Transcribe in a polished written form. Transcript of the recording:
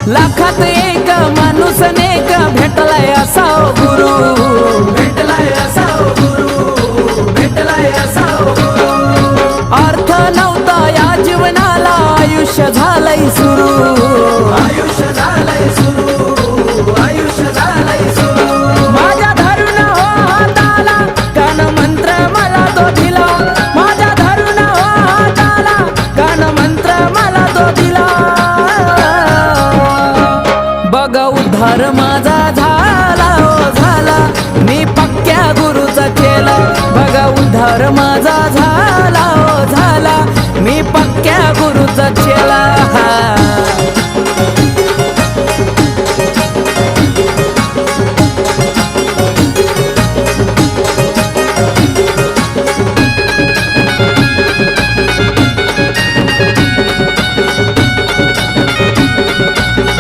लाखात एक माणूस नेक भेटलाय असा गुरु, भेटलाय असा गुरु, भेटलाय असा गुरु। अर्थ नव्हता या जीवनाला आयुष्य झालंय सुरू, आयुष्य झालंय सुरू, आयुष्य झालंय सुरू। माझ्या धरून हो हाताला कान मंत्र मला तो दिला, माझ्या धरून हो हाताला कान मंत्र मला तो दिला। बघ उद्धार माझा झाला हो झाला, मी पक्क्या गुरुचा केला। बघ उद्धार माझा झाला हो झाला, मी पक्क्या गुरुचा चेला।